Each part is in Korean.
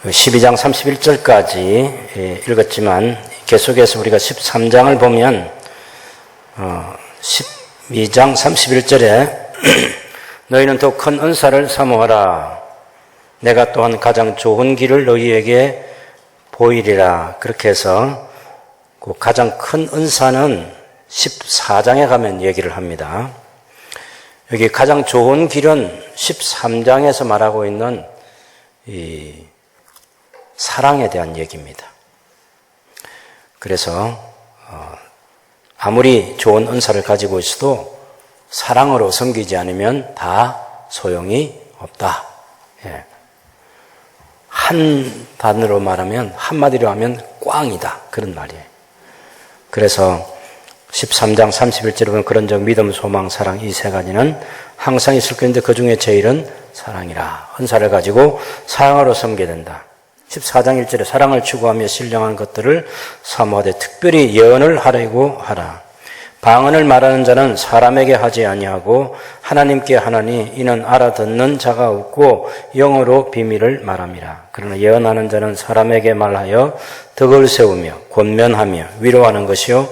12장 31절까지 읽었지만 계속해서 우리가 13장을 보면 12장 31절에 너희는 더 큰 은사를 사모하라. 내가 또한 가장 좋은 길을 너희에게 보이리라. 그렇게 해서 그 가장 큰 은사는 14장에 가면 얘기를 합니다. 여기 가장 좋은 길은 13장에서 말하고 있는 이 사랑에 대한 얘기입니다. 그래서 아무리 좋은 은사를 가지고 있어도 사랑으로 섬기지 않으면 다 소용이 없다. 예. 한 단어로 말하면, 한마디로 하면 꽝이다. 그런 말이에요. 그래서 13장 31절에 보면 그런 적 믿음, 소망, 사랑 이 세 가지는 항상 있을 것인데 그 중에 제일은 사랑이라. 은사를 가지고 사랑으로 섬겨야 된다. 14장 1절에 사랑을 추구하며 신령한 것들을 사모하되 특별히 예언을 하려고 하라. 방언을 말하는 자는 사람에게 하지 아니하고 하나님께 하나니 이는 알아듣는 자가 없고 영어로 비밀을 말함이라. 그러나 예언하는 자는 사람에게 말하여 덕을 세우며 권면하며 위로하는 것이요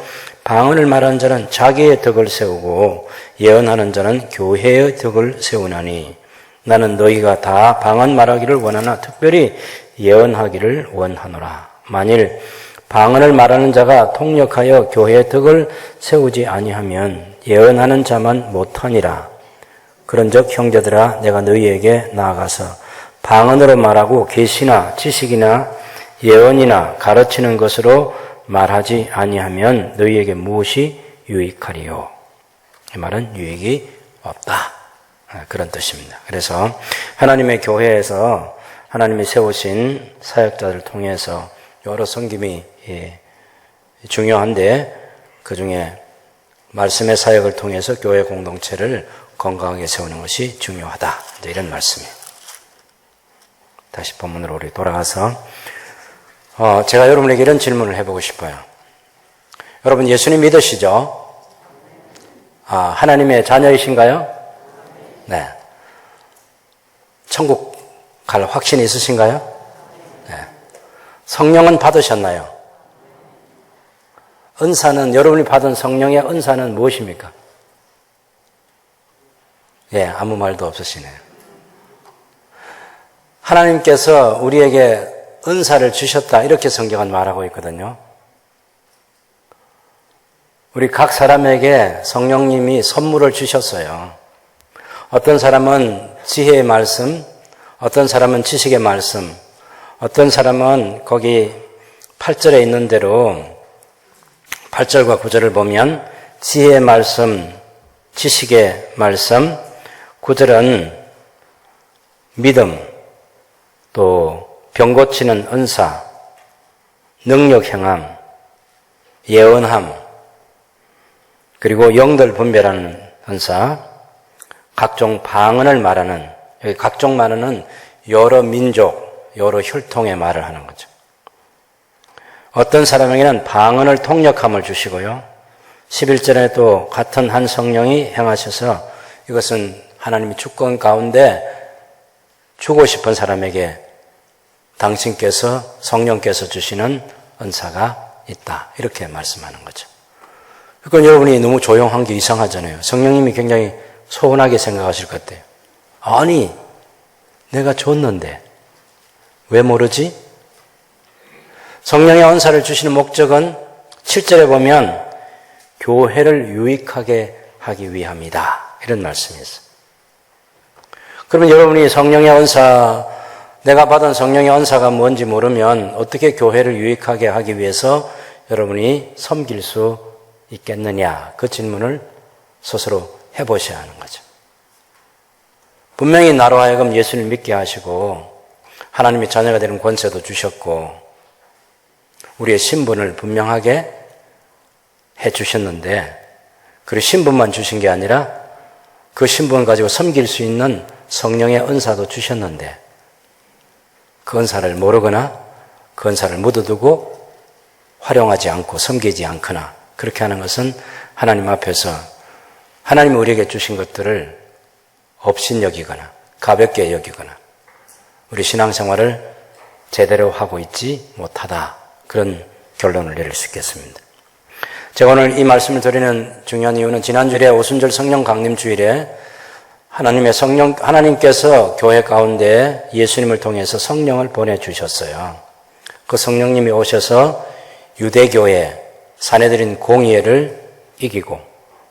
방언을 말하는 자는 자기의 덕을 세우고 예언하는 자는 교회의 덕을 세우나니 나는 너희가 다 방언 말하기를 원하나 특별히 예언하기를 원하노라. 만일 방언을 말하는 자가 통역하여 교회의 덕을 세우지 아니하면 예언하는 자만 못하니라. 그런즉 형제들아 내가 너희에게 나아가서 방언으로 말하고 계시나 지식이나 예언이나 가르치는 것으로 말하지 아니하면 너희에게 무엇이 유익하리요? 이 말은 유익이 없다. 그런 뜻입니다. 그래서 하나님의 교회에서 하나님이 세우신 사역자들을 통해서 여러 섬김이 중요한데 그 중에 말씀의 사역을 통해서 교회 공동체를 건강하게 세우는 것이 중요하다. 이런 말씀이에요. 다시 본문으로 우리 돌아가서 제가 여러분에게 이런 질문을 해보고 싶어요. 여러분 예수님 믿으시죠? 하나님의 자녀이신가요? 네. 천국 갈 확신이 있으신가요? 네. 성령은 받으셨나요? 은사는, 여러분이 받은 성령의 은사는 무엇입니까? 예, 아무 말도 없으시네요. 하나님께서 우리에게 은사를 주셨다. 이렇게 성경은 말하고 있거든요. 우리 각 사람에게 성령님이 선물을 주셨어요. 어떤 사람은 지혜의 말씀, 어떤 사람은 지식의 말씀, 어떤 사람은 거기 8절에 있는 대로 8절과 9절을 보면 지혜의 말씀, 지식의 말씀, 9절은 믿음, 또 병 고치는 은사, 능력 행함, 예언함, 그리고 영들 분별하는 은사, 각종 방언을 말하는, 여기 각종 말은 여러 민족, 여러 혈통의 말을 하는 거죠. 어떤 사람에게는 방언을 통역함을 주시고요. 11절에 또 같은 한 성령이 행하셔서 이것은 하나님이 주권 가운데 주고 싶은 사람에게 당신께서 성령께서 주시는 은사가 있다. 이렇게 말씀하는 거죠. 그러니까 여러분이 너무 조용한 게 이상하잖아요. 성령님이 굉장히 소원하게 생각하실 것 같아요. 아니, 내가 줬는데 왜 모르지? 성령의 은사를 주시는 목적은 7절에 보면 교회를 유익하게 하기 위함이다. 이런 말씀이 있어요. 그러면 여러분이 성령의 은사, 내가 받은 성령의 은사가 뭔지 모르면 어떻게 교회를 유익하게 하기 위해서 여러분이 섬길 수 있겠느냐? 그 질문을 스스로 해보셔야 하는 거죠. 분명히 나로 하여금 예수를 믿게 하시고 하나님의 자녀가 되는 권세도 주셨고 우리의 신분을 분명하게 해주셨는데 그 신분만 주신 게 아니라 그 신분 가지고 섬길 수 있는 성령의 은사도 주셨는데 그 은사를 모르거나 그 은사를 묻어두고 활용하지 않고 섬기지 않거나 그렇게 하는 것은 하나님 앞에서 하나님이 우리에게 주신 것들을 업신여기거나 가볍게 여기거나 우리 신앙생활을 제대로 하고 있지 못하다. 그런 결론을 내릴 수 있겠습니다. 제가 오늘 이 말씀을 드리는 중요한 이유는 지난주에 오순절 성령 강림 주일에 하나님께서 교회 가운데 예수님을 통해서 성령을 보내주셨어요. 그 성령님이 오셔서 유대교회 사내들인 공의회를 이기고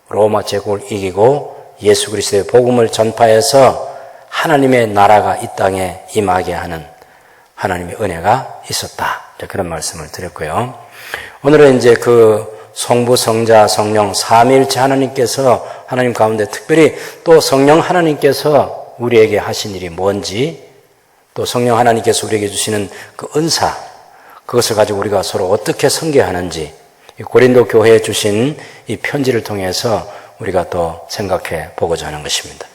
로마 제국을 이기고 예수 그리스도의 복음을 전파해서 하나님의 나라가 이 땅에 임하게 하는 하나님의 은혜가 있었다. 그런 말씀을 드렸고요. 오늘은 이제 그 성부, 성자, 성령, 삼위일체 하나님께서 하나님 가운데 특별히 또 성령 하나님께서 우리에게 하신 일이 뭔지, 또 성령 하나님께서 우리에게 주시는 그 은사, 그것을 가지고 우리가 서로 어떻게 섬겨하는지, 고린도 교회에 주신 이 편지를 통해서 우리가 또 생각해 보고자 하는 것입니다.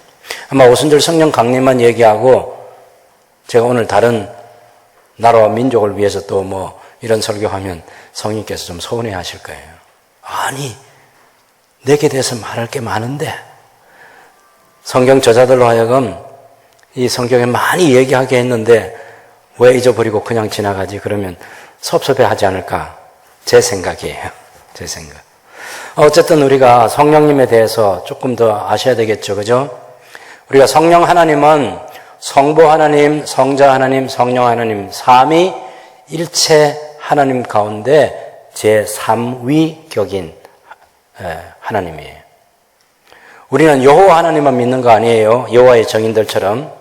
아마 오순절 성령 강림만 얘기하고 제가 오늘 다른 나라와 민족을 위해서 또 뭐 이런 설교하면 성령님께서 좀 서운해 하실 거예요. 아니, 내게 대해서 말할 게 많은데 성경 저자들로 하여금 이 성경에 많이 얘기하게 했는데 왜 잊어버리고 그냥 지나가지? 그러면 섭섭해하지 않을까? 제 생각이에요. 제 생각. 어쨌든 우리가 성령님에 대해서 조금 더 아셔야 되겠죠. 그죠? 우리가 성령 하나님은 성부 하나님, 성자 하나님, 성령 하나님, 삼위일체 하나님 가운데 제3위격인 하나님이에요. 우리는 여호와 하나님만 믿는 거 아니에요. 여호와의 정인들처럼.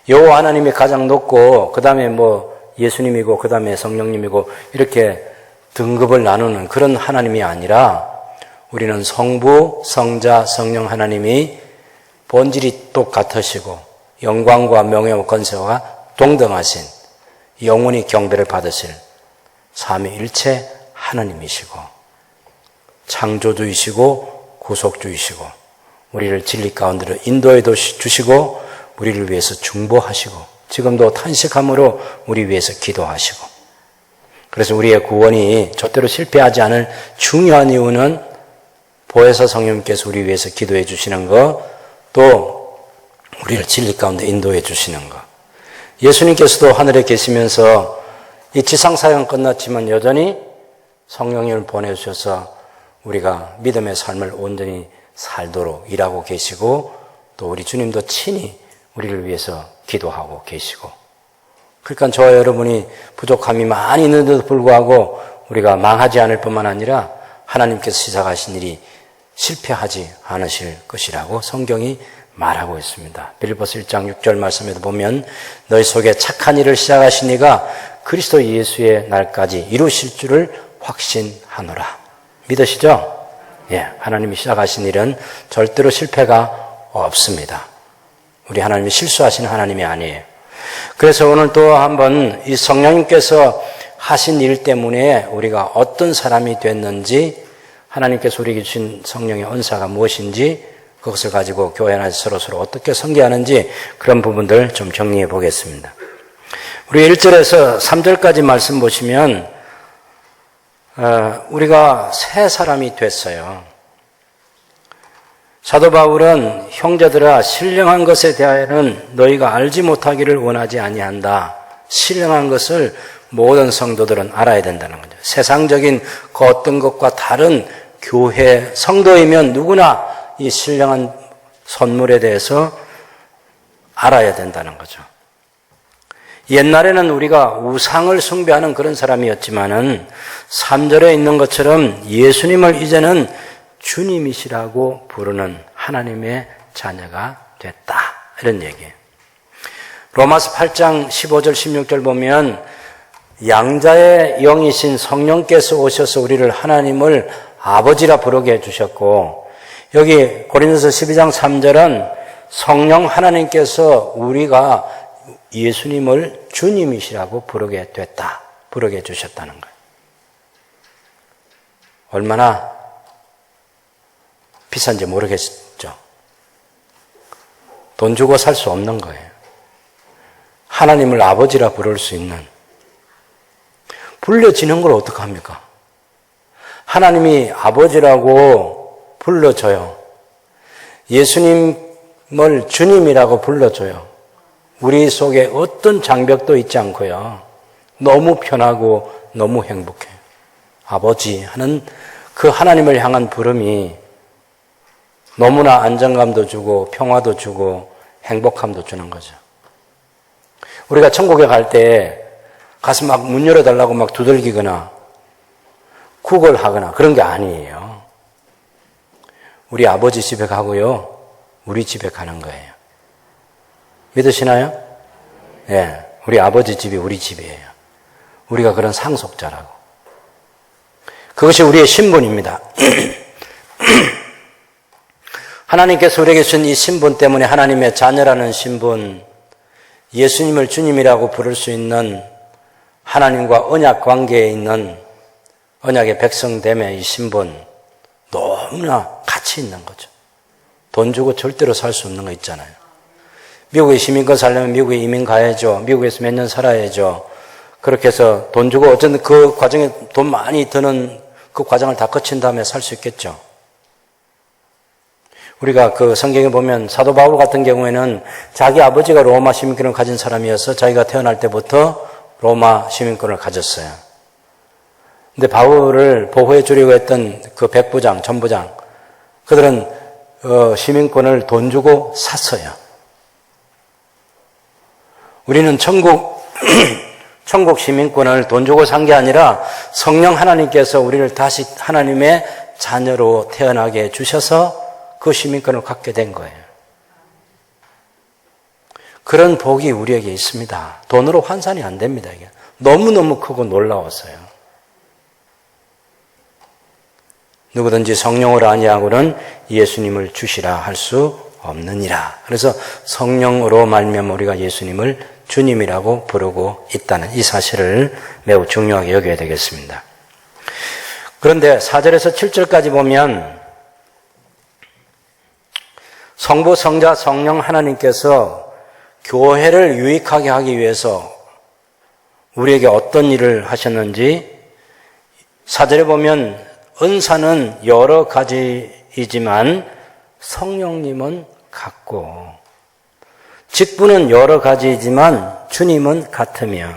여호와 하나님이 가장 높고 그 다음에 뭐 예수님이고 그 다음에 성령님이고 이렇게 등급을 나누는 그런 하나님이 아니라 우리는 성부, 성자, 성령 하나님이 본질이 똑같으시고 영광과 명예와 권세와 동등하신 영원히 경배를 받으실 삼위일체 하나님이시고 창조주이시고 구속주이시고 우리를 진리 가운데로 인도해 주시고 우리를 위해서 중보하시고 지금도 탄식함으로 우리 위해서 기도하시고 그래서 우리의 구원이 절대로 실패하지 않을 중요한 이유는 보혜사 성령님께서 우리 위해서 기도해 주시는 것, 또 우리를 진리 가운데 인도해 주시는 것. 예수님께서도 하늘에 계시면서 이 지상사역은 끝났지만 여전히 성령님을 보내주셔서 우리가 믿음의 삶을 온전히 살도록 일하고 계시고 또 우리 주님도 친히 우리를 위해서 기도하고 계시고 그러니까 저와 여러분이 부족함이 많이 있는데도 불구하고 우리가 망하지 않을 뿐만 아니라 하나님께서 시작하신 일이 실패하지 않으실 것이라고 성경이 말하고 있습니다. 빌립보서 1장 6절 말씀에도 보면 너희 속에 착한 일을 시작하신 이가 그리스도 예수의 날까지 이루실 줄을 확신하노라. 믿으시죠? 예, 하나님이 시작하신 일은 절대로 실패가 없습니다. 우리 하나님이 실수하시는 하나님이 아니에요. 그래서 오늘 또 한번 이 성령님께서 하신 일 때문에 우리가 어떤 사람이 됐는지 하나님께서 우리에게 주신 성령의 은사가 무엇인지 그것을 가지고 교회 안에서 서로 어떻게 섬기하는지 그런 부분들 좀 정리해 보겠습니다. 우리 1절에서 3절까지 말씀 보시면 우리가 새 사람이 됐어요. 사도 바울은 형제들아 신령한 것에 대하여는 너희가 알지 못하기를 원하지 아니한다. 신령한 것을 모든 성도들은 알아야 된다는 거죠. 세상적인 그 어떤 것과 다른 교회 성도이면 누구나 이 신령한 선물에 대해서 알아야 된다는 거죠. 옛날에는 우리가 우상을 숭배하는 그런 사람이었지만은 3절에 있는 것처럼 예수님을 이제는 주님이시라고 부르는 하나님의 자녀가 됐다. 이런 얘기예요. 로마서 8장 15절 16절 보면 양자의 영이신 성령께서 오셔서 우리를 하나님을 아버지라 부르게 해주셨고 여기 고린도서 12장 3절은 성령 하나님께서 우리가 예수님을 주님이시라고 부르게 됐다. 부르게 해주셨다는 거예요. 얼마나 비싼지 모르겠죠. 돈 주고 살 수 없는 거예요. 하나님을 아버지라 부를 수 있는. 불려지는 걸 어떡합니까? 하나님이 아버지라고 불러줘요. 예수님을 주님이라고 불러줘요. 우리 속에 어떤 장벽도 있지 않고요. 너무 편하고 너무 행복해요. 아버지 하는 그 하나님을 향한 부름이 너무나 안정감도 주고 평화도 주고 행복함도 주는 거죠. 우리가 천국에 갈 때 가서 막 문 열어달라고 막 두들기거나 구걸하거나 그런 게 아니에요. 우리 아버지 집에 가고요, 우리 집에 가는 거예요. 믿으시나요? 예, 우리 아버지 집이 우리 집이에요. 우리가 그런 상속자라고. 그것이 우리의 신분입니다. 하나님께서 우리에게 주신 이 신분 때문에 하나님의 자녀라는 신분, 예수님을 주님이라고 부를 수 있는 하나님과 언약 관계에 있는 언약의 백성됨의 이 신분, 너무나 가치 있는 거죠. 돈 주고 절대로 살 수 없는 거 있잖아요. 미국에 시민권 살려면 미국에 이민 가야죠. 미국에서 몇 년 살아야죠. 그렇게 해서 돈 주고 어쨌든 그 과정에 돈 많이 드는 그 과정을 다 거친 다음에 살 수 있겠죠. 우리가 그 성경에 보면 사도 바울 같은 경우에는 자기 아버지가 로마 시민권을 가진 사람이어서 자기가 태어날 때부터 로마 시민권을 가졌어요. 근데 바울을 보호해 주려고 했던 그 백부장, 전부장, 그들은 시민권을 돈 주고 샀어요. 우리는 천국 시민권을 돈 주고 산 게 아니라 성령 하나님께서 우리를 다시 하나님의 자녀로 태어나게 해 주셔서 그 시민권을 갖게 된 거예요. 그런 복이 우리에게 있습니다. 돈으로 환산이 안 됩니다. 이게 너무너무 크고 놀라웠어요. 누구든지 성령으로 아니하고는 예수님을 주시라 할 수 없느니라. 그래서 성령으로 말미암아 우리가 예수님을 주님이라고 부르고 있다는 이 사실을 매우 중요하게 여겨야 되겠습니다. 그런데 4절에서 7절까지 보면 성부, 성자, 성령 하나님께서 교회를 유익하게 하기 위해서 우리에게 어떤 일을 하셨는지 4절에 보면 은사는 여러 가지이지만 성령님은 같고, 직분은 여러 가지이지만 주님은 같으며,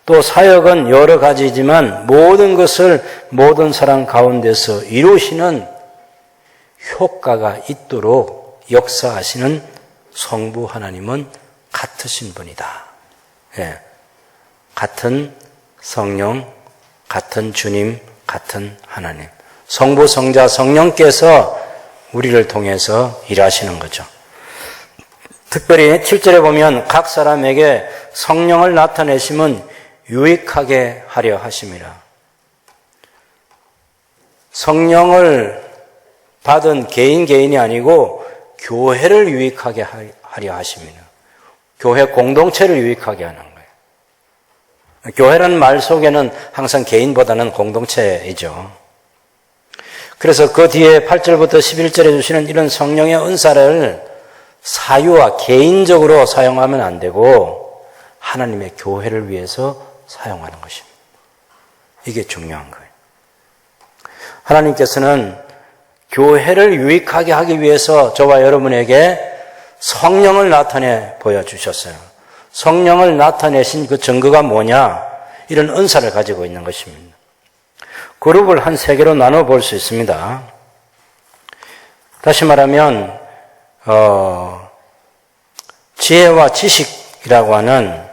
또 사역은 여러 가지이지만 모든 것을 모든 사람 가운데서 이루시는 효과가 있도록 역사하시는 성부 하나님은 같으신 분이다. 예. 같은 성령, 같은 주님, 같은 하나님. 성부, 성자, 성령께서 우리를 통해서 일하시는 거죠. 특별히 7절에 보면 각 사람에게 성령을 나타내심은 유익하게 하려 하심이라. 성령을 받은 개인이 아니고 교회를 유익하게 하려 하심이라. 교회 공동체를 유익하게 하는 거예요. 교회라는 말 속에는 항상 개인보다는 공동체이죠. 그래서 그 뒤에 8절부터 11절에 주시는 이런 성령의 은사를 사유와 개인적으로 사용하면 안 되고 하나님의 교회를 위해서 사용하는 것입니다. 이게 중요한 거예요. 하나님께서는 교회를 유익하게 하기 위해서 저와 여러분에게 성령을 나타내 보여주셨어요. 성령을 나타내신 그 증거가 뭐냐? 이런 은사를 가지고 있는 것입니다. 그룹을 한 3개로 나눠 볼 수 있습니다. 다시 말하면 지혜와 지식이라고 하는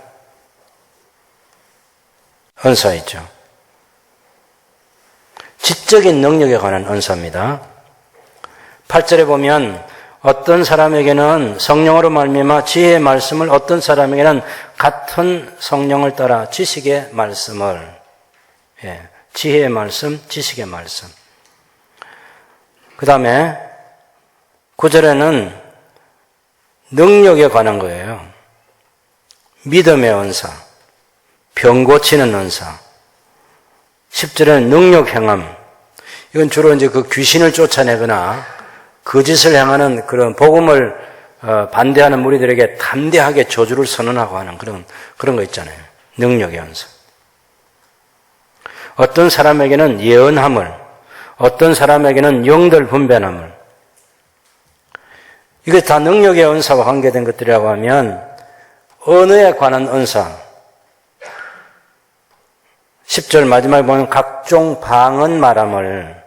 은사이죠. 지적인 능력에 관한 은사입니다. 8절에 보면 어떤 사람에게는 성령으로 말미암아 지혜의 말씀을, 어떤 사람에게는 같은 성령을 따라 지식의 말씀을, 지혜의 말씀, 지식의 말씀. 그 다음에 9절에는 능력에 관한 거예요. 믿음의 은사, 병 고치는 은사. 10절에는 능력 행함. 이건 주로 이제 그 귀신을 쫓아내거나 거짓을 행하는 그런 복음을 반대하는 무리들에게 담대하게 저주를 선언하고 하는 그런 거 있잖아요. 능력의 은사. 어떤 사람에게는 예언함을, 어떤 사람에게는 영들 분별함을. 이게 다 능력의 은사와 관계된 것들이라고 하면 언어에 관한 은사, 10절 마지막에 보면 각종 방언 말함을,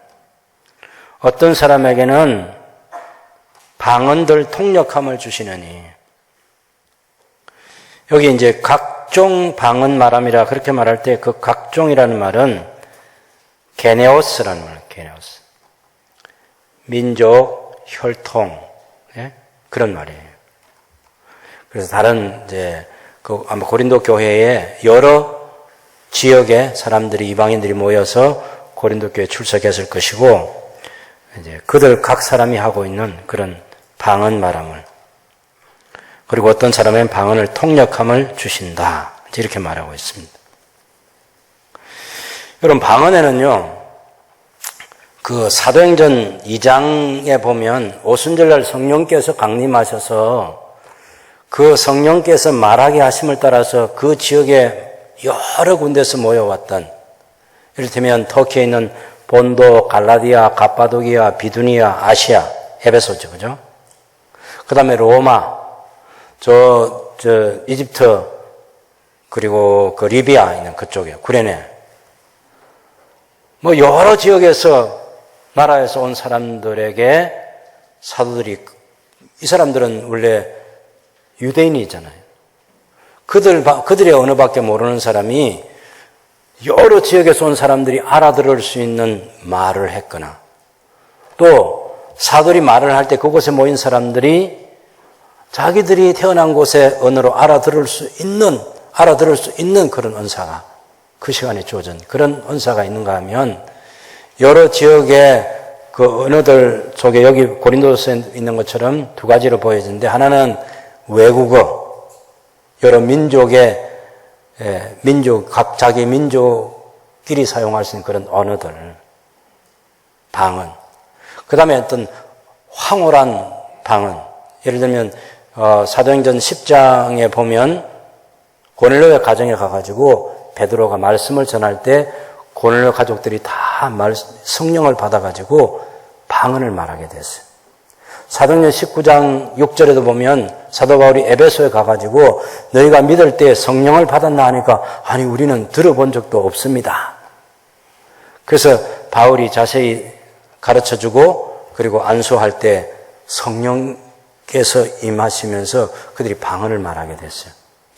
어떤 사람에게는 방언들 통역함을 주시느니, 여기 이제 각종 방언 말함이라 그렇게 말할 때 그 각종이라는 말은 게네오스라는 말이에요. 게네오스. 민족, 혈통, 예? 그런 말이에요. 그래서 다른 이제 아마 고린도 교회에 여러 지역의 사람들이, 이방인들이 모여서 고린도 교회에 출석했을 것이고, 이제 그들 각 사람이 하고 있는 그런 방언 말함을, 그리고 어떤 사람은 방언을 통역함을 주신다, 이렇게 말하고 있습니다. 여러분, 방언에는요, 그 사도행전 2장에 보면 오순절날 성령께서 강림하셔서 그 성령께서 말하게 하심을 따라서 그 지역에 여러 군데서 모여왔던, 이를테면 터키에 있는 본도, 갈라디아, 갑바도기아, 비두니아, 아시아, 에베소죠, 그죠? 그 다음에 로마, 이집트, 그리고 그 리비아 있는 그쪽에, 구레네. 뭐 여러 지역에서, 나라에서 온 사람들에게 사도들이, 이 사람들은 원래 유대인이잖아요. 그들의 언어밖에 모르는 사람이 여러 지역에서 온 사람들이 알아들을 수 있는 말을 했거나, 또 사도들이 말을 할 때 그곳에 모인 사람들이 자기들이 태어난 곳의 언어로 알아들을 수 있는 그런 은사가 그 시간에 주어진 그런 은사가 있는가 하면, 여러 지역의 그 언어들 속에 여기 고린도서에 있는 것처럼 두 가지로 보여지는데, 하나는 외국어, 여러 민족의 각 자기 민족끼리 사용할 수 있는 그런 언어들, 방언. 그 다음에 어떤 황홀한 방언. 예를 들면 사도행전 10장에 보면 고넬료의 가정에 가가지고 베드로가 말씀을 전할 때 고넬료 가족들이 다 성령을 받아가지고 방언을 말하게 됐어요. 사도행전 19장 6절에도 보면 사도 바울이 에베소에 가가지고 너희가 믿을 때 성령을 받았나 하니까, 아니 우리는 들어본 적도 없습니다. 그래서 바울이 자세히 가르쳐주고, 그리고 안수할 때 성령께서 임하시면서 그들이 방언을 말하게 됐어요.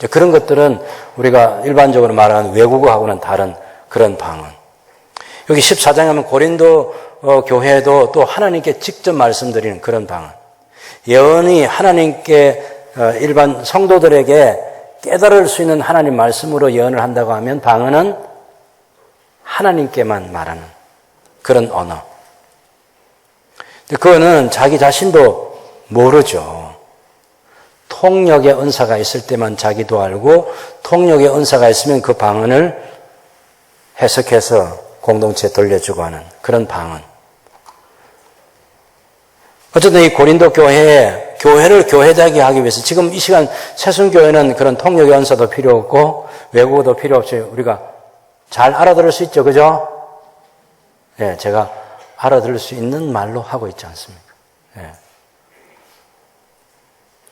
그런 것들은 우리가 일반적으로 말하는 외국어하고는 다른 그런 방언. 여기 14장에 하면 고린도 교회도 또 하나님께 직접 말씀드리는 그런 방언. 예언이 하나님께 일반 성도들에게 깨달을 수 있는 하나님 말씀으로 예언을 한다고 하면, 방언은 하나님께만 말하는 그런 언어. 그거는 자기 자신도 모르죠. 통역의 은사가 있을 때만 자기도 알고, 통역의 은사가 있으면 그 방언을 해석해서 공동체에 돌려주고 하는 그런 방언. 어쨌든 이 고린도 교회를 교회되게 하기 위해서, 지금 이 시간 새순교회는 그런 통역의 은사도 필요 없고 외국어도 필요 없어요. 우리가 잘 알아들을 수 있죠, 그죠? 예, 제가 알아들을 수 있는 말로 하고 있지 않습니까? 예.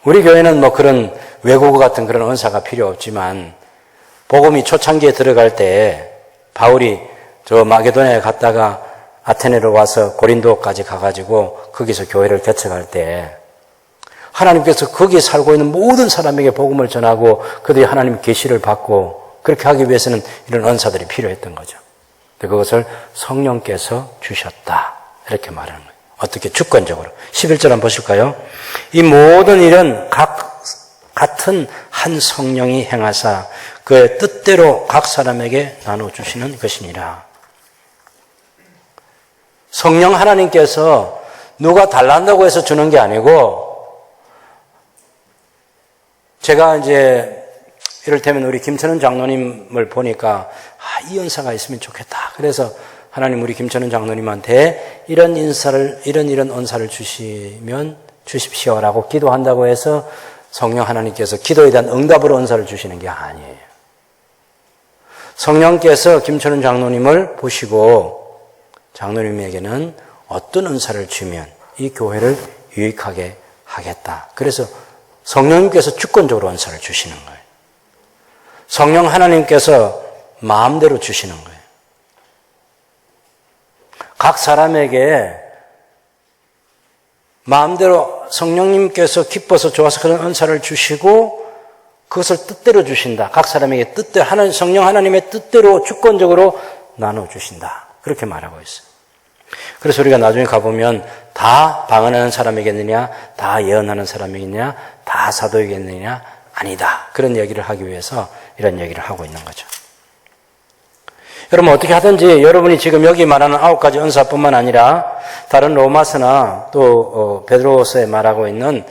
우리 교회는 뭐 그런 외국어 같은 그런 은사가 필요 없지만, 복음이 초창기에 들어갈 때 바울이 저 마게도냐에 갔다가 아테네로 와서 고린도까지 가가지고 거기서 교회를 개척할 때, 하나님께서 거기에 살고 있는 모든 사람에게 복음을 전하고 그들이 하나님 계시를 받고, 그렇게 하기 위해서는 이런 은사들이 필요했던 거죠. 그것을 성령께서 주셨다, 이렇게 말하는 거예요. 어떻게? 주권적으로. 11절 한번 보실까요? 이 모든 일은 같은 한 성령이 행하사 그의 뜻대로 각 사람에게 나눠주시는 것이니라. 성령 하나님께서 누가 달란다고 해서 주는 게 아니고, 제가 이제 이를테면 우리 김천은 장로님을 보니까 이 은사가 있으면 좋겠다. 그래서 하나님 우리 김천은 장로님한테 이런 은사를 주십시오라고 기도한다고 해서 성령 하나님께서 기도에 대한 응답으로 은사를 주시는 게 아니에요. 성령께서 김천은 장로님을 보시고 장로님에게는 어떤 은사를 주면 이 교회를 유익하게 하겠다. 그래서 성령님께서 주권적으로 은사를 주시는 거예요. 성령 하나님께서 마음대로 주시는 거예요. 각 사람에게 마음대로 성령님께서 기뻐서 좋아서 그런 은사를 주시고 그것을 뜻대로 주신다. 각 사람에게 뜻대로, 성령 하나님의 뜻대로 주권적으로 나눠주신다. 그렇게 말하고 있어요. 그래서 우리가 나중에 가보면 다 방언하는 사람이겠느냐, 다 예언하는 사람이겠느냐, 다 사도이겠느냐, 아니다. 그런 얘기를 하기 위해서 이런 얘기를 하고 있는 거죠. 여러분 어떻게 하든지 여러분이 지금 여기 말하는 9가지 은사뿐만 아니라 다른 로마서나 또 베드로서에 말하고 있는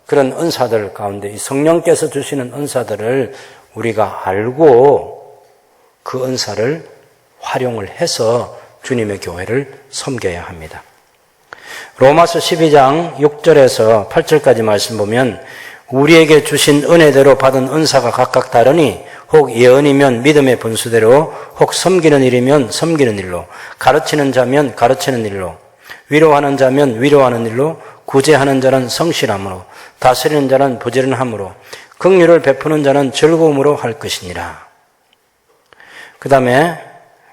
그런 은사들 가운데 이 성령께서 주시는 은사들을 우리가 알고 그 은사를 활용을 해서 주님의 교회를 섬겨야 합니다. 로마서 12장 6절에서 8절까지 말씀 보면 우리에게 주신 은혜대로 받은 은사가 각각 다르니 혹 예언이면 믿음의 분수대로, 혹 섬기는 일이면 섬기는 일로, 가르치는 자면 가르치는 일로, 위로하는 자면 위로하는 일로, 구제하는 자는 성실함으로, 다스리는 자는 부지런함으로, 긍휼을 베푸는 자는 즐거움으로 할 것이니라. 그 다음에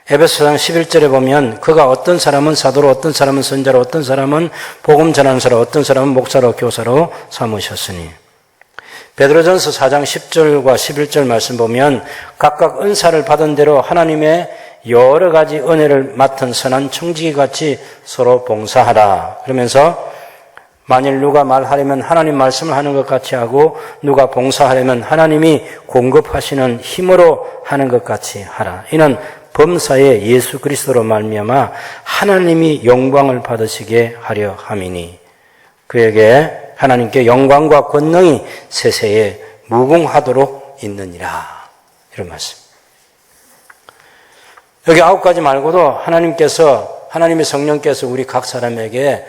에베소서 11절에 보면 그가 어떤 사람은 사도로, 어떤 사람은 선자로, 어떤 사람은 복음 전하는 어떤 사람은 목사로, 교사로 삼으셨으니. 베드로전서 4장 10절과 11절 말씀 보면 각각 은사를 받은 대로 하나님의 여러 가지 은혜를 맡은 선한 청지기같이 서로 봉사하라. 그러면서 만일 누가 말하려면 하나님 말씀을 하는 것 같이 하고 누가 봉사하려면 하나님이 공급하시는 힘으로 하는 것 같이 하라. 이는 범사에 예수 그리스도로 말미암아 하나님이 영광을 받으시게 하려 함이니 그에게 하나님께 영광과 권능이 세세에 무궁하도록 있느니라. 이런 말씀. 여기 9가지 말고도 하나님의 성령께서 우리 각 사람에게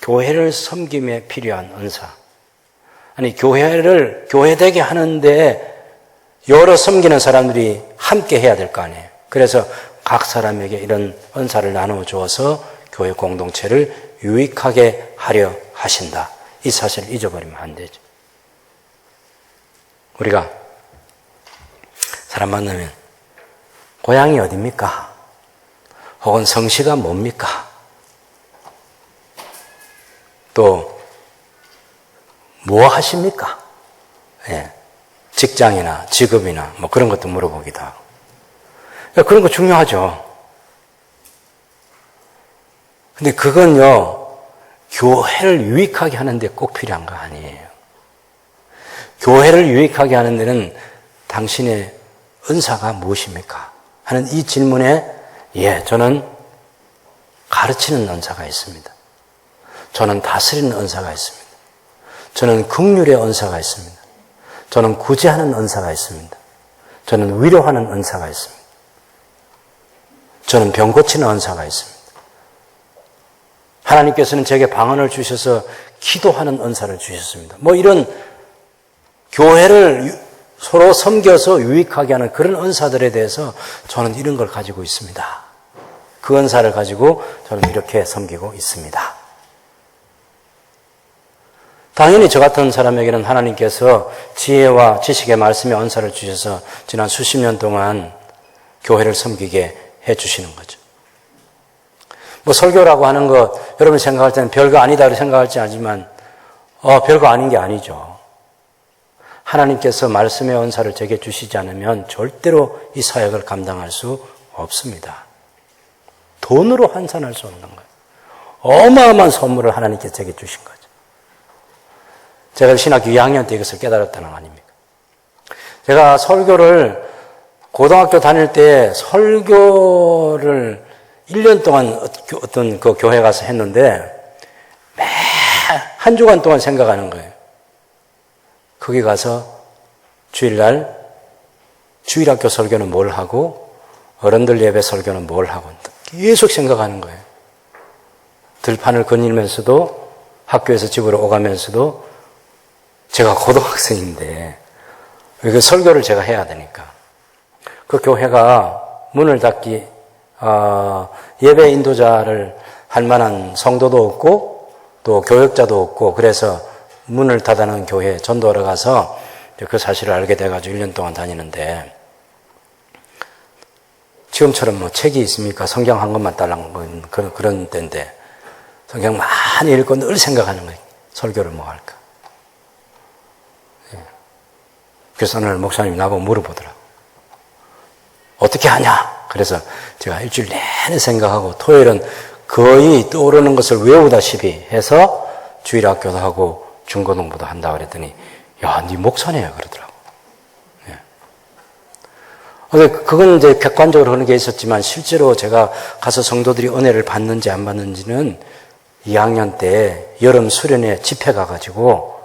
교회를 섬김에 필요한 은사. 아니, 교회를 교회되게 하는데 여러 섬기는 사람들이 함께 해야 될 거 아니에요. 그래서 각 사람에게 이런 은사를 나누어 주어서 교회 공동체를 유익하게 하려 하신다. 이 사실을 잊어버리면 안 되죠. 우리가 사람 만나면 고향이 어디입니까? 혹은 성씨가 뭡니까? 또 뭐 하십니까? 예, 직장이나 직업이나 뭐 그런 것도 물어보기도 하고. 그런 거 중요하죠. 근데 그건요, 교회를 유익하게 하는데 꼭 필요한 거 아니에요. 교회를 유익하게 하는 데는 당신의 은사가 무엇입니까? 하는 이 질문에 저는 가르치는 은사가 있습니다. 저는 다스리는 은사가 있습니다. 저는 긍휼의 은사가 있습니다. 저는 구제하는 은사가 있습니다. 저는 위로하는 은사가 있습니다. 저는 병 고치는 은사가 있습니다. 하나님께서는 제게 방언을 주셔서 기도하는 은사를 주셨습니다. 뭐 이런 교회를 서로 섬겨서 유익하게 하는 그런 은사들에 대해서 저는 이런 걸 가지고 있습니다. 그 은사를 가지고 저는 이렇게 섬기고 있습니다. 당연히 저 같은 사람에게는 하나님께서 지혜와 지식의 말씀의 은사를 주셔서 지난 수십 년 동안 교회를 섬기게 해주시는 거죠. 뭐 설교라고 하는 것 여러분 생각할 때는 별거 아니다 생각할지 알지만 별거 아닌 게 아니죠. 하나님께서 말씀의 은사를 제게 주시지 않으면 절대로 이 사역을 감당할 수 없습니다. 돈으로 환산할 수 없는 거예요. 어마어마한 선물을 하나님께서 제게 주신 거죠. 제가 신학교 2학년 때 이것을 깨달았다는 거 아닙니까? 제가 설교를 고등학교 다닐 때 설교를 1년 동안 어떤 그 교회 가서 했는데 매 한 주간 동안 생각하는 거예요. 거기 가서 주일날 주일학교 설교는 뭘 하고 어른들 예배 설교는 뭘 하고 계속 생각하는 거예요. 들판을 거닐면서도 학교에서 집으로 오가면서도 제가 고등학생인데 그 설교를 제가 해야 되니까 그 교회가 문을 닫기 예배 인도자를 할 만한 성도도 없고 또 교역자도 없고 그래서 문을 닫아놓은 교회에 전도하러 가서 그 사실을 알게 돼가지고 1년 동안 다니는데 지금처럼 뭐 책이 있습니까? 성경 한 권만 달라는 그런 때인데, 성경 많이 읽고 늘 생각하는 거예요. 설교를 뭐 할까? 예. 그래서 오늘 목사님이 나보고 물어보더라고. 어떻게 하냐? 그래서 제가 일주일 내내 생각하고 토요일은 거의 떠오르는 것을 외우다시피 해서 주일 학교도 하고 중고등부도 한다 그랬더니, 야, 네 목사네요. 그러더라고. 그건 이제 객관적으로 그런 게 있었지만 실제로 제가 가서 성도들이 은혜를 받는지 안 받는지는 2학년 때 여름 수련회 집회 가가지고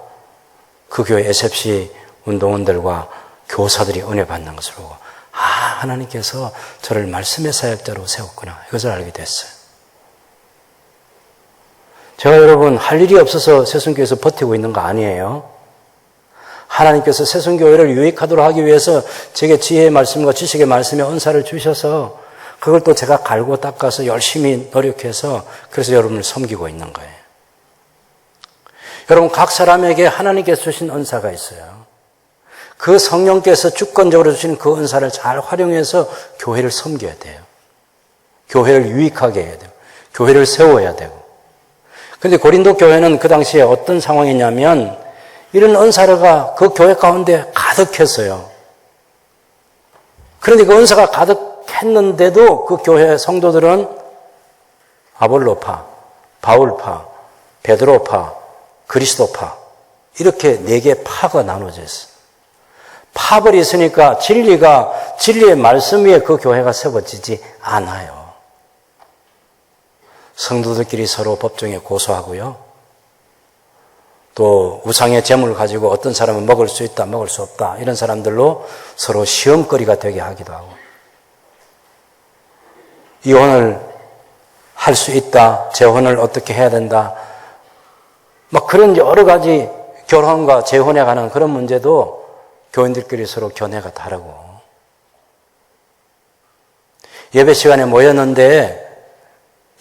그 교회 SFC 운동원들과 교사들이 은혜 받는 것을 보고 하나님께서 저를 말씀의 사역자로 세웠구나 이것을 알게 됐어요. 제가 여러분 할 일이 없어서 새순교에서 버티고 있는 거 아니에요. 하나님께서 새순교회를 유익하도록 하기 위해서 제게 지혜의 말씀과 지식의 말씀의 은사를 주셔서 그걸 또 제가 갈고 닦아서 열심히 노력해서 그래서 여러분을 섬기고 있는 거예요. 여러분 각 사람에게 하나님께서 주신 은사가 있어요. 그 성령께서 주권적으로 주신 그 은사를 잘 활용해서 교회를 섬겨야 돼요. 교회를 유익하게 해야 돼요. 교회를 세워야 되고. 그런데 고린도 교회는 그 당시에 어떤 상황이냐면 이런 은사가 그 교회 가운데 가득했어요. 그런데 그 은사가 가득했는데도 그 교회 성도들은 아볼로파, 바울파, 베드로파, 그리스도파 이렇게 4개 파가 나눠져 있어요. 파벌이 있으니까 진리의 말씀 위에 그 교회가 세워지지 않아요. 성도들끼리 서로 법정에 고소하고요. 또 우상의 재물을 가지고 어떤 사람은 먹을 수 있다, 먹을 수 없다 이런 사람들로 서로 시험거리가 되게 하기도 하고 이혼을 할 수 있다, 재혼을 어떻게 해야 된다 막 그런 여러 가지 결혼과 재혼에 관한 그런 문제도 교인들끼리 서로 견해가 다르고 예배 시간에 모였는데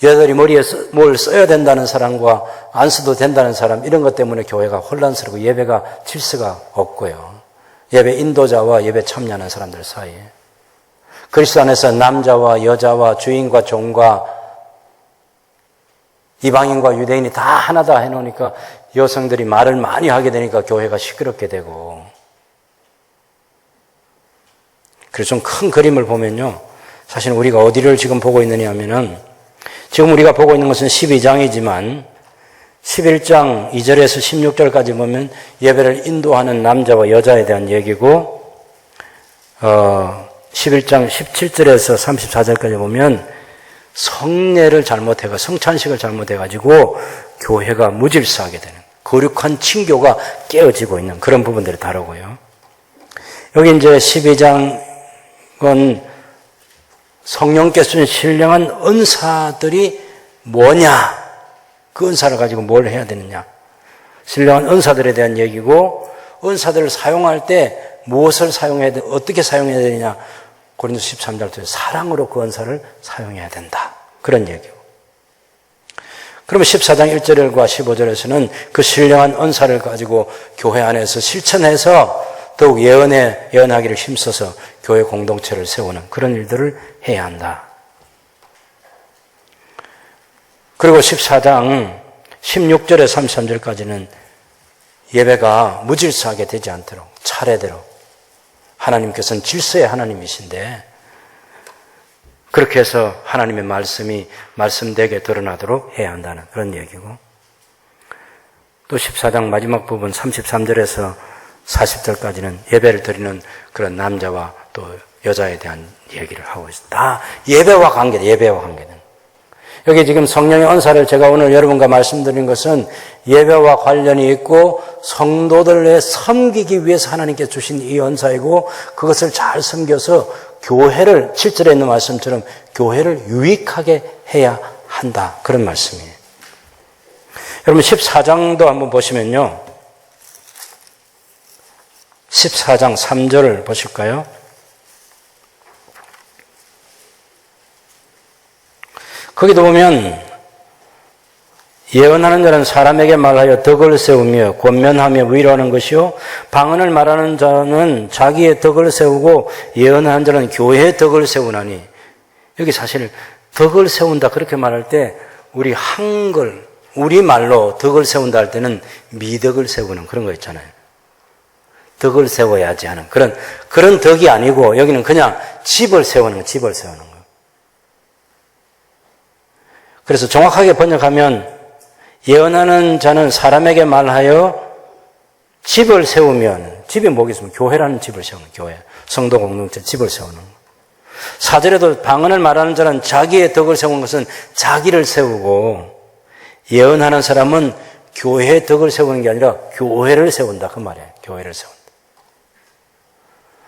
여자들이 머리에 뭘 써야 된다는 사람과 안 써도 된다는 사람 이런 것 때문에 교회가 혼란스럽고 예배가 질서가 없고요. 예배 인도자와 예배 참여하는 사람들 사이에 그리스도 안에서 남자와 여자와 주인과 종과 이방인과 유대인이 다 하나다 해놓으니까 여성들이 말을 많이 하게 되니까 교회가 시끄럽게 되고 그래서 좀 큰 그림을 보면요. 사실 우리가 어디를 지금 보고 있느냐 하면은 지금 우리가 보고 있는 것은 12장이지만 11장 2절에서 16절까지 보면 예배를 인도하는 남자와 여자에 대한 얘기고 11장 17절에서 34절까지 보면 성례를 잘못해가 성찬식을 잘못해가지고 교회가 무질서하게 되는 거룩한 친교가 깨어지고 있는 그런 부분들을 다루고요. 여기 이제 12장은 성령께서 주신 신령한 은사들이 뭐냐? 그 은사를 가지고 뭘 해야 되느냐? 신령한 은사들에 대한 얘기고 은사들을 사용할 때 무엇을 사용해야 돼? 어떻게 사용해야 되느냐? 고린도서 13절 사랑으로 그 은사를 사용해야 된다. 그런 얘기고. 그러면 14장 1절과 15절에서는 그 신령한 은사를 가지고 교회 안에서 실천해서 더욱 예언하기를 힘써서 교회 공동체를 세우는 그런 일들을 해야 한다. 그리고 14장 16절에 33절까지는 예배가 무질서하게 되지 않도록 차례대로 하나님께서는 질서의 하나님이신데 그렇게 해서 하나님의 말씀이 말씀되게 드러나도록 해야 한다는 그런 얘기고 또 14장 마지막 부분 33절에서 40절까지는 예배를 드리는 그런 남자와 또 여자에 대한 얘기를 하고 있습니다. 다 예배와 관계다. 예배와 관계는. 여기 지금 성령의 은사를 제가 오늘 여러분과 말씀드린 것은 예배와 관련이 있고 성도들을 섬기기 위해서 하나님께 주신 이 은사이고 그것을 잘 섬겨서 교회를 7절에 있는 말씀처럼 교회를 유익하게 해야 한다. 그런 말씀이에요. 여러분 14장도 한번 보시면요. 14장 3절을 보실까요? 거기도 보면 예언하는 자는 사람에게 말하여 덕을 세우며 권면하며 위로하는 것이요 방언을 말하는 자는 자기의 덕을 세우고 예언하는 자는 교회의 덕을 세우나니 여기 사실 덕을 세운다 그렇게 말할 때 우리 한글, 우리말로 덕을 세운다 할 때는 미덕을 세우는 그런 거 있잖아요. 덕을 세워야지 하는 그런 덕이 아니고 여기는 그냥 집을 세우는 거예요. 그래서 정확하게 번역하면 예언하는 자는 사람에게 말하여 집을 세우면, 집이 뭐겠습니까? 교회라는 집을 세우는 교회. 성도 공동체 집을 세우는 거. 4절에도 방언을 말하는 자는 자기의 덕을 세우는 것은 자기를 세우고, 예언하는 사람은 교회의 덕을 세우는 게 아니라 교회를 세운다 그 말이에요. 교회를 세운다.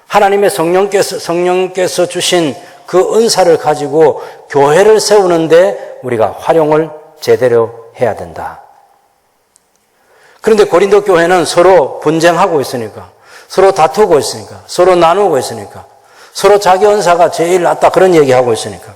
하나님의 성령께서 주신 그 은사를 가지고 교회를 세우는데 우리가 활용을 제대로 해야 된다. 그런데 고린도 교회는 서로 분쟁하고 있으니까, 서로 다투고 있으니까, 서로 나누고 있으니까, 서로 자기 은사가 제일 낫다 그런 얘기하고 있으니까.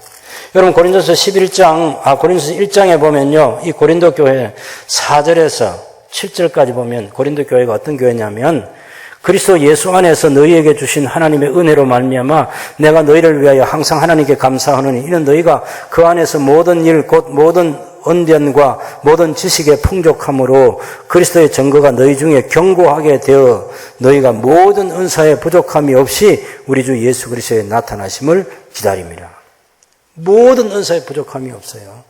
여러분 고린도서 1장에 보면요, 이 고린도 교회 4절에서 7절까지 보면 고린도 교회가 어떤 교회냐면, 그리스도 예수 안에서 너희에게 주신 하나님의 은혜로 말미암아 내가 너희를 위하여 항상 하나님께 감사하노니 이는 너희가 그 안에서 모든 일 곧 모든 언변과 모든 지식의 풍족함으로 그리스도의 증거가 너희 중에 견고하게 되어 너희가 모든 은사에 부족함이 없이 우리 주 예수 그리스도의 나타나심을 기다립니다. 모든 은사에 부족함이 없어요.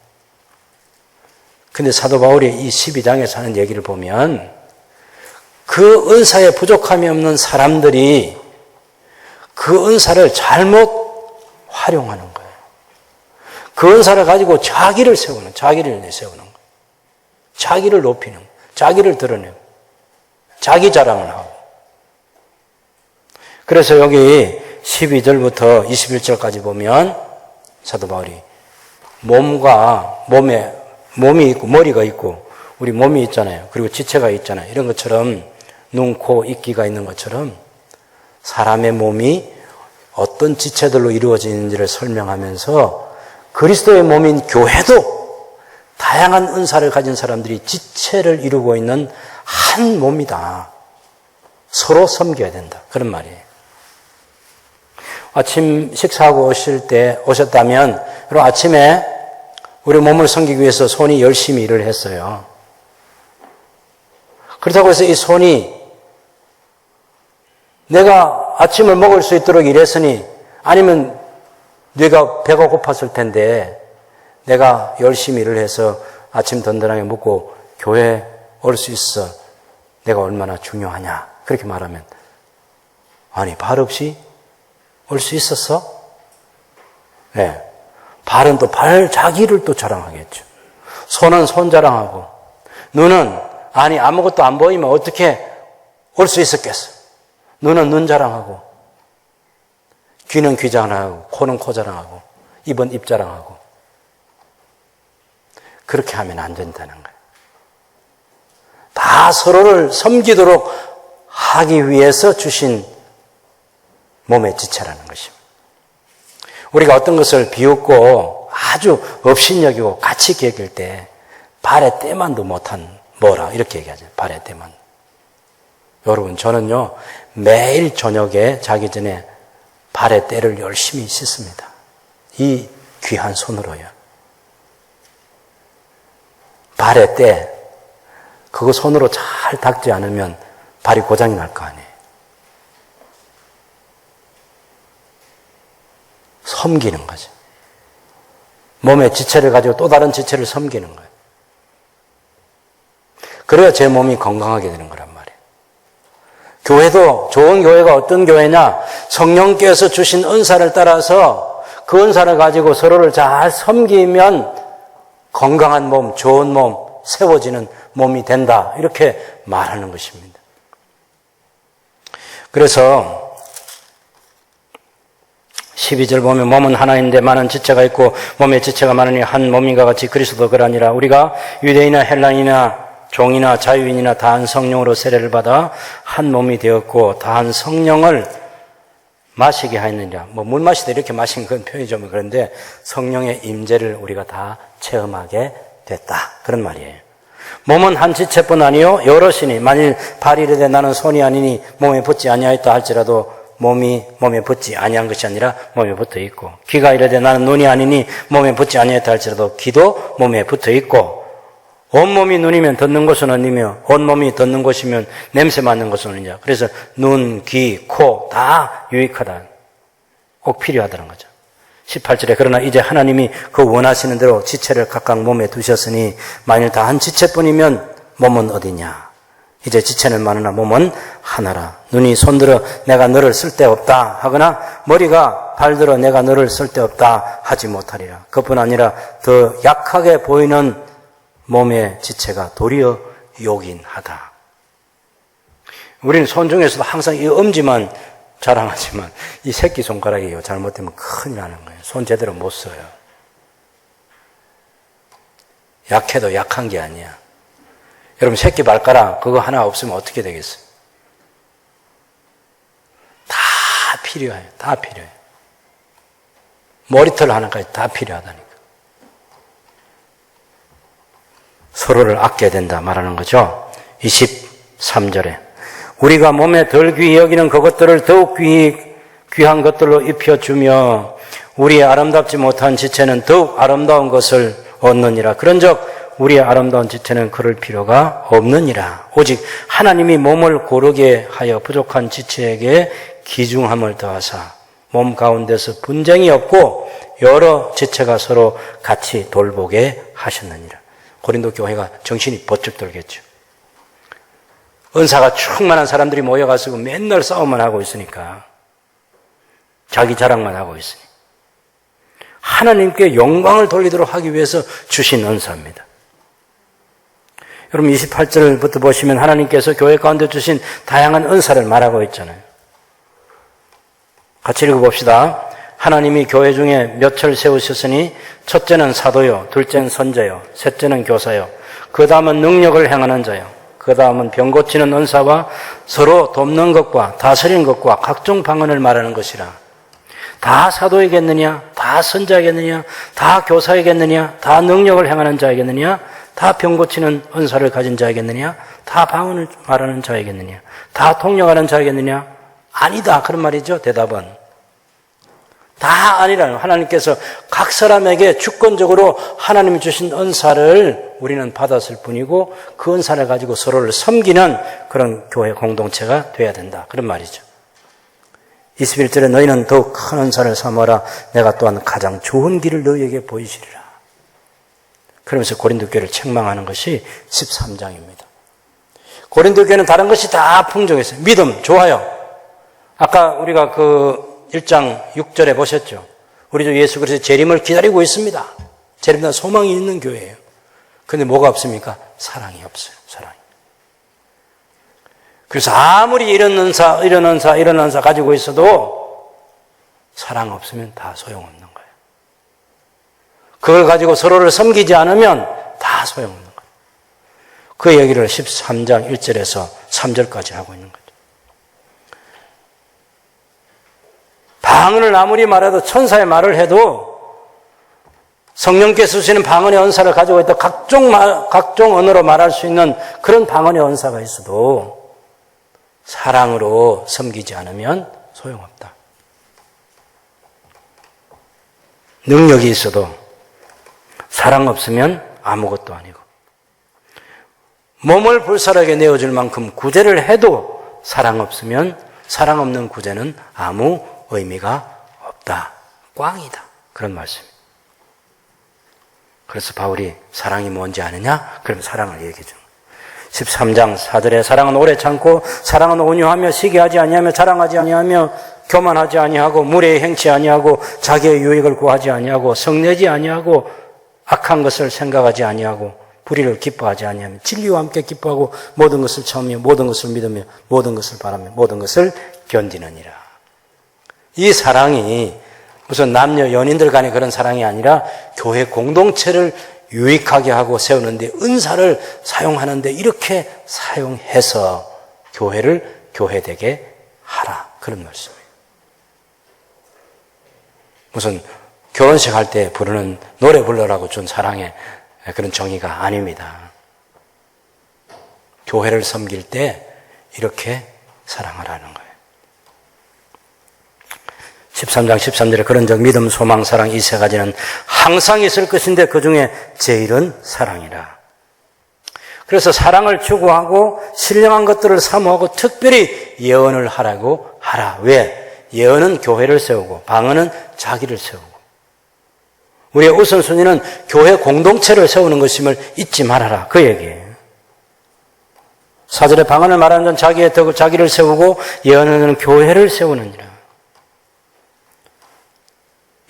근데 사도 바울이 이 12장에서 하는 얘기를 보면 그 은사에 부족함이 없는 사람들이 그 은사를 잘못 활용하는 거예요. 그 은사를 가지고 자기를 내세우는 거예요. 자기를 높이는 거예요. 자기를 드러내고 자기 자랑을 하고. 그래서 여기 12절부터 21절까지 보면 사도 바울이 몸이 있고 머리가 있고 우리 몸이 있잖아요. 그리고 지체가 있잖아요. 이런 것처럼 눈, 코, 이끼가 있는 것처럼 사람의 몸이 어떤 지체들로 이루어지는지를 설명하면서 그리스도의 몸인 교회도 다양한 은사를 가진 사람들이 지체를 이루고 있는 한 몸이다. 서로 섬겨야 된다. 그런 말이에요. 아침 식사하고 오셨다면 그리고 아침에 우리 몸을 섬기기 위해서 손이 열심히 일을 했어요. 그렇다고 해서 이 손이 내가 아침을 먹을 수 있도록 일했으니 아니면 네가 배가 고팠을 텐데 내가 열심히 일을 해서 아침 든든하게 먹고 교회 올 수 있어. 내가 얼마나 중요하냐. 그렇게 말하면 아니 발 없이 올 수 있었어? 네. 발은 또 자기를 또 자랑하겠죠. 손은 손 자랑하고 눈은 아니 아무것도 안 보이면 어떻게 올 수 있었겠어. 눈은 눈 자랑하고 귀는 귀 자랑하고 코는 코 자랑하고 입은 입 자랑하고 그렇게 하면 안 된다는 거예요. 다 서로를 섬기도록 하기 위해서 주신 몸의 지체라는 것입니다. 우리가 어떤 것을 비웃고 아주 업신여기고 가치 여길 때 발에 때만도 못한 뭐라 이렇게 얘기하죠. 발에 때만. 여러분 저는요 매일 저녁에 자기 전에 발에 때를 열심히 씻습니다. 이 귀한 손으로요. 발에 때 그거 손으로 잘 닦지 않으면 발이 고장이 날 거 아니에요. 섬기는 거죠. 몸의 지체를 가지고 또 다른 지체를 섬기는 거예요. 그래야 제 몸이 건강하게 되는 거란 말이에요. 교회도 좋은 교회가 어떤 교회냐? 성령께서 주신 은사를 따라서 그 은사를 가지고 서로를 잘 섬기면 건강한 몸, 좋은 몸, 세워지는 몸이 된다. 이렇게 말하는 것입니다. 그래서 12절 보면 몸은 하나인데 많은 지체가 있고 몸의 지체가 많으니 한 몸인가 같이 그리스도도 그러하니라. 우리가 유대인이나 헬라인이나 종이나 자유인이나 다 한 성령으로 세례를 받아 한 몸이 되었고 다 한 성령을 마시게 하였느니라. 물 마시다 이렇게 마신 건 표현이 좀 그런데 성령의 임재를 우리가 다 체험하게 됐다. 그런 말이에요. 몸은 한 지체뿐 아니요 여럿이니 만일 발이 이르되 나는 손이 아니니 몸에 붙지 아니하였다 할지라도 몸이 몸에 붙지 아니한 것이 아니라 몸에 붙어 있고, 귀가 이르되 나는 눈이 아니니 몸에 붙지 아니했다 할지라도 귀도 몸에 붙어 있고, 온몸이 눈이면 듣는 것은 언니며 온몸이 듣는 것이면 냄새 맡는 것은 언니냐. 그래서 눈, 귀, 코 다 유익하다. 꼭 필요하다는 거죠. 18절에 그러나 이제 하나님이 그 원하시는 대로 지체를 각각 몸에 두셨으니 만일 다 한 지체뿐이면 몸은 어디냐. 이제 지체는 많으나 몸은 하나라. 눈이 손들어 내가 너를 쓸데없다 하거나 머리가 발들어 내가 너를 쓸데없다 하지 못하리라. 그뿐 아니라 더 약하게 보이는 몸의 지체가 도리어 요긴하다. 우리는 손 중에서도 항상 이 엄지만 자랑하지만 이 새끼손가락이 잘못되면 큰일 나는 거예요. 손 제대로 못 써요. 약해도 약한 게 아니야. 여러분 새끼 발가락 그거 하나 없으면 어떻게 되겠어요? 다 필요해요. 다 필요해요. 머리털 하나까지 다 필요하다니까. 서로를 아껴야 된다 말하는 거죠. 23절에 우리가 몸에 덜 귀히 여기는 그것들을 더욱 귀한 것들로 입혀주며 우리의 아름답지 못한 지체는 더욱 아름다운 것을 얻느니라. 그런즉 우리의 아름다운 지체는 그럴 필요가 없느니라. 오직 하나님이 몸을 고르게 하여 부족한 지체에게 기중함을 더하사 몸 가운데서 분쟁이 없고 여러 지체가 서로 같이 돌보게 하셨느니라. 고린도 교회가 정신이 번쩍 들겠죠. 은사가 충만한 사람들이 모여가지고 맨날 싸움만 하고 있으니까, 자기 자랑만 하고 있으니 하나님께 영광을 돌리도록 하기 위해서 주신 은사입니다. 여러분 28절부터 보시면 하나님께서 교회 가운데 주신 다양한 은사를 말하고 있잖아요. 같이 읽어봅시다. 하나님이 교회 중에 몇을 세우셨으니 첫째는 사도요, 둘째는 선자요, 셋째는 교사요, 그 다음은 능력을 행하는 자요, 그 다음은 병 고치는 은사와 서로 돕는 것과 다스리는 것과 각종 방언을 말하는 것이라. 다 사도이겠느냐? 다 선자이겠느냐? 다 교사이겠느냐? 다 능력을 행하는 자이겠느냐? 다 병 고치는 은사를 가진 자이겠느냐? 다 방언을 말하는 자이겠느냐? 다 통역하는 자이겠느냐? 아니다. 그런 말이죠. 대답은. 다 아니라는, 하나님께서 각 사람에게 주권적으로 하나님이 주신 은사를 우리는 받았을 뿐이고 그 은사를 가지고 서로를 섬기는 그런 교회 공동체가 돼야 된다. 그런 말이죠. 21절에 너희는 더욱 큰 은사를 삼아라. 내가 또한 가장 좋은 길을 너희에게 보이시리라. 그러면서 고린도 교회를 책망하는 것이 13장입니다. 고린도 교회는 다른 것이 다 풍족했어요. 믿음, 좋아요. 아까 우리가 1장 6절에 보셨죠? 우리 주 예수 그리스도의 재림을 기다리고 있습니다. 재림난 소망이 있는 교회예요. 그런데 뭐가 없습니까? 사랑이 없어요. 사랑이. 그래서 아무리 이런 은사 가지고 있어도 사랑 없으면 다 소용없는 거예요. 그걸 가지고 서로를 섬기지 않으면 다 소용없는 거예요. 그 얘기를 13장 1절에서 3절까지 하고 있는 거예요. 방언을 아무리 말해도 천사의 말을 해도 성령께서 주시는 방언의 은사를 가지고 있다 각종 언어로 말할 수 있는 그런 방언의 은사가 있어도 사랑으로 섬기지 않으면 소용없다. 능력이 있어도 사랑 없으면 아무것도 아니고 몸을 불살하게 내어줄 만큼 구제를 해도 사랑 없으면 사랑 없는 구제는 아무 의미가 없다. 꽝이다. 그런 말씀입니다. 그래서 바울이 사랑이 뭔지 아느냐? 그럼 사랑을 얘기해 줍니다. 13장 4절에 사랑은 오래 참고 사랑은 온유하며 시기하지 아니하며 자랑하지 아니하며 교만하지 아니하고 무례히 행치 아니하고 자기의 유익을 구하지 아니하고 성내지 아니하고 악한 것을 생각하지 아니하고 불의를 기뻐하지 아니하며 진리와 함께 기뻐하고 모든 것을 참으며 모든 것을 믿으며 모든 것을 바라며 모든 것을 견디느니라. 이 사랑이 무슨 남녀 연인들 간의 그런 사랑이 아니라 교회 공동체를 유익하게 하고 세우는데 은사를 사용하는데 이렇게 사용해서 교회를 교회되게 하라. 그런 말씀이에요. 무슨 결혼식 할 때 부르는 노래 불러라고 준 사랑의 그런 정의가 아닙니다. 교회를 섬길 때 이렇게 사랑하라는 거예요. 13장 13절에 그런 적 믿음, 소망, 사랑 이 세 가지는 항상 있을 것인데 그 중에 제일은 사랑이라. 그래서 사랑을 추구하고 신령한 것들을 사모하고 특별히 예언을 하라고 하라. 왜? 예언은 교회를 세우고 방언은 자기를 세우고 우리의 우선순위는 교회 공동체를 세우는 것임을 잊지 말아라. 그 얘기예요. 4절에 방언을 말하는 자는 자기의 덕을 자기를 세우고 예언하는 자는 교회를 세우느니라.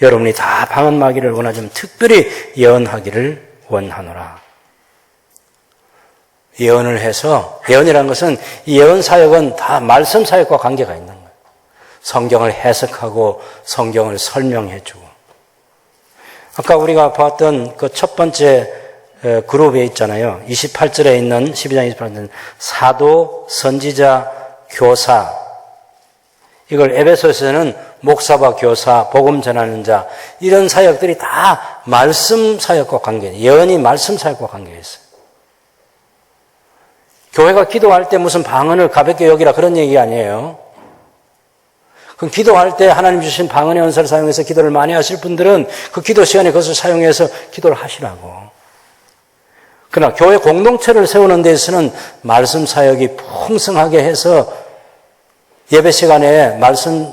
여러분이 다 방언 말기를 원하지만 특별히 예언하기를 원하노라. 예언을 해서 예언이라는 것은 이 예언 사역은 다 말씀 사역과 관계가 있는 거예요. 성경을 해석하고 성경을 설명해주고 아까 우리가 봤던 그 첫 번째 그룹에 있잖아요. 28절에 있는 12장 28절에 사도, 선지자, 교사 이걸 에베소서에서는 목사와 교사, 복음 전하는 자 이런 사역들이 다 말씀 사역과 관계해요. 예언이 말씀 사역과 관계있어요. 교회가 기도할 때 무슨 방언을 가볍게 여기라 그런 얘기 아니에요. 그럼 기도할 때 하나님 주신 방언의 은사를 사용해서 기도를 많이 하실 분들은 그 기도 시간에 그것을 사용해서 기도를 하시라고. 그러나 교회 공동체를 세우는 데에서는 말씀 사역이 풍성하게 해서 예배 시간에 말씀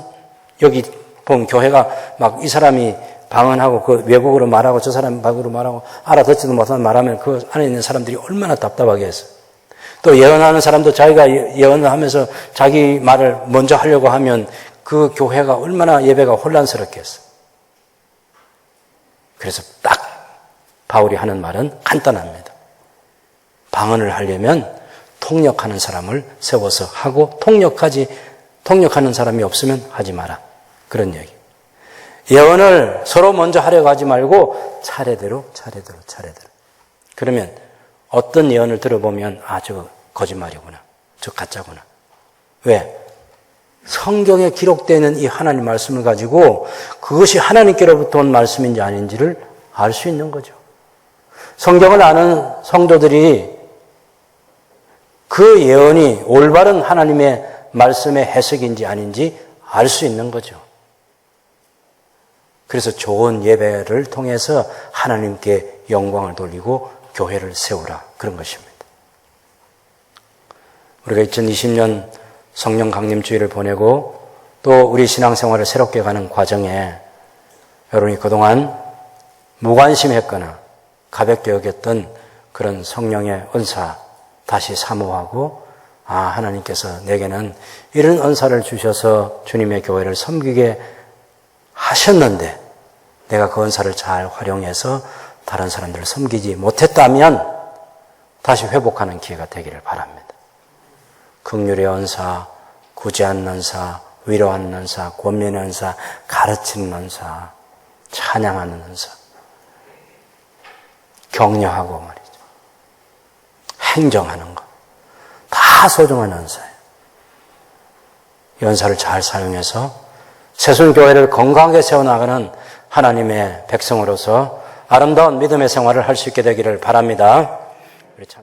여기 보면 교회가 막 이 사람이 방언하고 그 외국어로 말하고 저 사람이 외국어로 말하고 알아듣지도 못하는 말하면 그 안에 있는 사람들이 얼마나 답답하게 했어요. 또 예언하는 사람도 자기가 예언을 하면서 자기 말을 먼저 하려고 하면 그 교회가 얼마나 예배가 혼란스럽게 했어요. 그래서 딱 바울이 하는 말은 간단합니다. 방언을 하려면 통역하는 사람을 세워서 하고 통역하는 사람이 없으면 하지 마라. 그런 얘기. 예언을 서로 먼저 하려고 하지 말고 차례대로. 그러면 어떤 예언을 들어보면 저거 거짓말이구나. 저 가짜구나. 왜? 성경에 기록되어 있는 이 하나님 말씀을 가지고 그것이 하나님께로부터 온 말씀인지 아닌지를 알 수 있는 거죠. 성경을 아는 성도들이 그 예언이 올바른 하나님의 말씀의 해석인지 아닌지 알 수 있는 거죠. 그래서 좋은 예배를 통해서 하나님께 영광을 돌리고 교회를 세우라. 그런 것입니다. 우리가 2020년 성령 강림주의를 보내고 또 우리 신앙생활을 새롭게 가는 과정에 여러분이 그동안 무관심했거나 가볍게 여겼던 그런 성령의 은사 다시 사모하고 하나님께서 내게는 이런 은사를 주셔서 주님의 교회를 섬기게 하셨는데 내가 그 은사를 잘 활용해서 다른 사람들을 섬기지 못했다면 다시 회복하는 기회가 되기를 바랍니다. 긍휼의 은사, 구제하는 은사, 위로하는 은사, 권면의 은사, 가르치는 은사, 찬양하는 은사, 격려하고 말이죠. 행정하는 것. 다 소중한 은사예요. 이 은사를 잘 사용해서 새순교회를 건강하게 세워나가는 하나님의 백성으로서 아름다운 믿음의 생활을 할 수 있게 되기를 바랍니다.